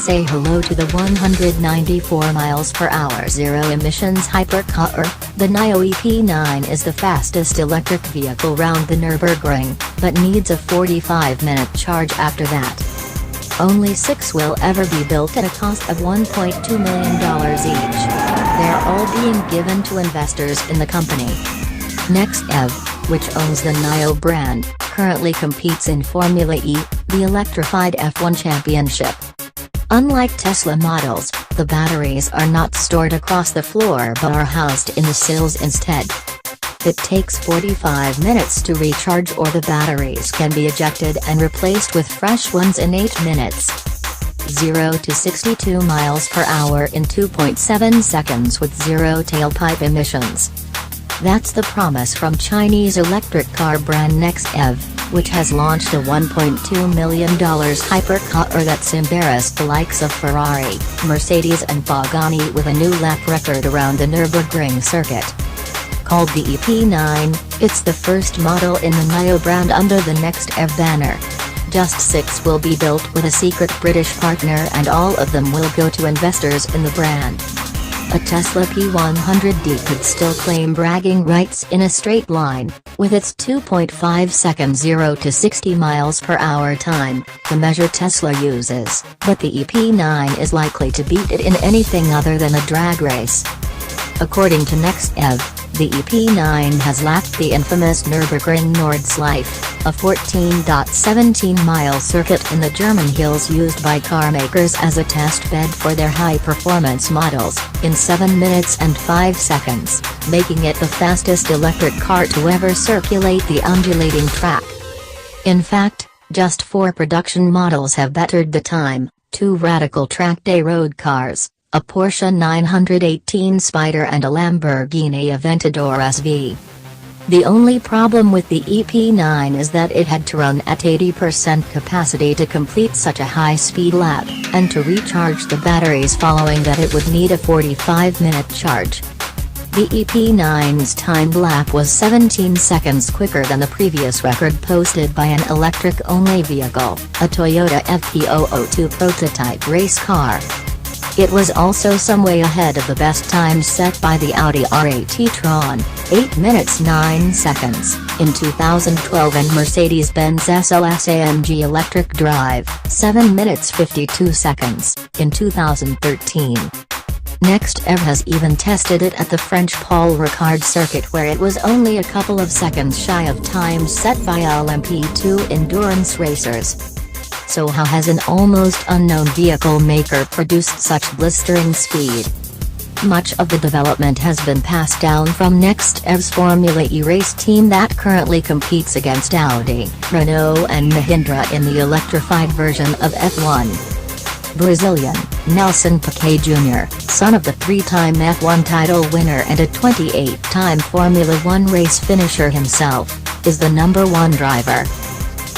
say hello to the 194 miles per hour zero-emissions hypercar. The NIO EP9 is the fastest electric vehicle round the Nürburgring, but needs a 45-minute charge after that. Only 6 will ever be built at a cost of $1.2 million each. They're all being given to investors in the company. NextEV, which owns the NIO brand, currently competes in Formula E, the electrified F1 championship. Unlike Tesla models, the batteries are not stored across the floor but are housed in the sills instead. It takes 45 minutes to recharge, or the batteries can be ejected and replaced with fresh ones in 8 minutes. 0 to 62 miles per hour in 2.7 seconds with zero tailpipe emissions. That's the promise from Chinese electric car brand NextEV, which has launched a $1.2 million hypercar that's embarrassed the likes of Ferrari, Mercedes and Pagani with a new lap record around the Nürburgring circuit. Called the EP9, it's the first model in the NIO brand under the NextEV banner. Just 6 will be built with a secret British partner, and all of them will go to investors in the brand. A Tesla P100D could still claim bragging rights in a straight line, with its 2.5 second 0 to 60 miles per hour time, the measure Tesla uses, but the EP9 is likely to beat it in anything other than a drag race. According to NextEV, the EP9 has lapped the infamous Nürburgring Nordschleife, a 14.17-mile circuit in the German hills used by carmakers as a test bed for their high-performance models, in 7 minutes and 5 seconds, making it the fastest electric car to ever circulate the undulating track. In fact, just 4 production models have bettered the time: 2 radical track day road cars, a Porsche 918 Spider and a Lamborghini Aventador SV. The only problem with the EP9 is that it had to run at 80% capacity to complete such a high-speed lap, and to recharge the batteries following that it would need a 45-minute charge. The EP9's timed lap was 17 seconds quicker than the previous record posted by an electric-only vehicle, a Toyota FP002 prototype race car. It was also some way ahead of the best time set by the Audi R8 e-tron, 8 minutes 9 seconds, in 2012, and Mercedes-Benz SLS-AMG Electric Drive, 7 minutes 52 seconds, in 2013. NextEV has even tested it at the French Paul Ricard circuit, where it was only a couple of seconds shy of times set by LMP2 endurance racers. So how has an almost unknown vehicle maker produced such blistering speed? Much of the development has been passed down from NextEV's Formula E race team that currently competes against Audi, Renault and Mahindra in the electrified version of F1. Brazilian, Nelson Piquet Jr., son of the 3-time F1 title winner and a 28-time Formula 1 race finisher himself, is the #1 driver.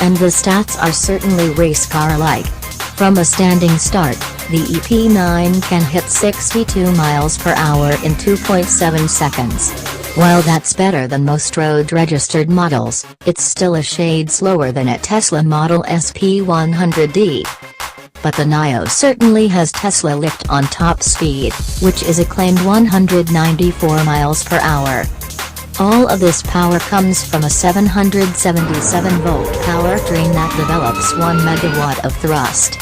And the stats are certainly race car-like. From a standing start, the EP9 can hit 62 miles per hour in 2.7 seconds. While that's better than most road-registered models, it's still a shade slower than a Tesla Model S P100D. But the NIO certainly has Tesla licked on top speed, which is a claimed 194 miles per hour. All of this power comes from a 777-volt powertrain that develops 1 megawatt of thrust.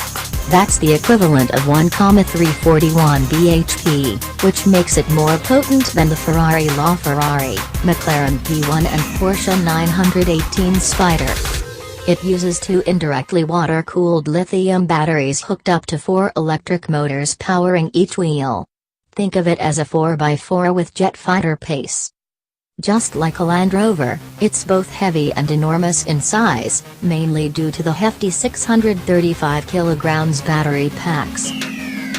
That's the equivalent of 1,341 bhp, which makes it more potent than the Ferrari LaFerrari, McLaren P1 and Porsche 918 Spider. It uses 2 indirectly water-cooled lithium batteries hooked up to 4 electric motors powering each wheel. Think of it as a 4x4 with jet fighter pace. Just like a Land Rover, it's both heavy and enormous in size, mainly due to the hefty 635 kg battery packs.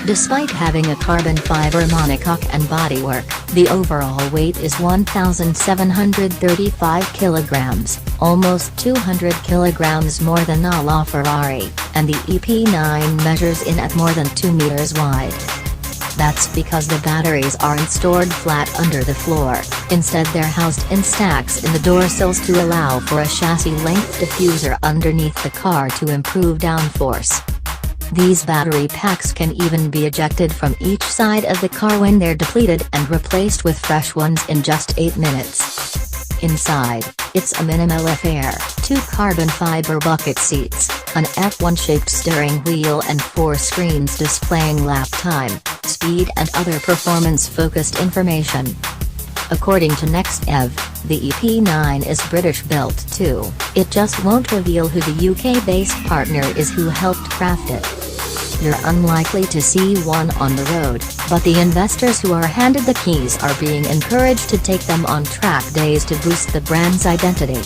Despite having a carbon fiber monocoque and bodywork, the overall weight is 1,735 kg, almost 200 kg more than a LaFerrari, and the EP9 measures in at more than 2 meters wide. That's because the batteries aren't stored flat under the floor, instead they're housed in stacks in the door sills to allow for a chassis-length diffuser underneath the car to improve downforce. These battery packs can even be ejected from each side of the car when they're depleted and replaced with fresh ones in just 8 minutes. Inside, it's a minimal affair: 2 carbon fiber bucket seats, an F1-shaped steering wheel and 4 screens displaying lap time, speed and other performance-focused information. According to NextEV, the EP9 is British-built too. It just won't reveal who the UK-based partner is who helped craft it. You're unlikely to see one on the road, but the investors who are handed the keys are being encouraged to take them on track days to boost the brand's identity.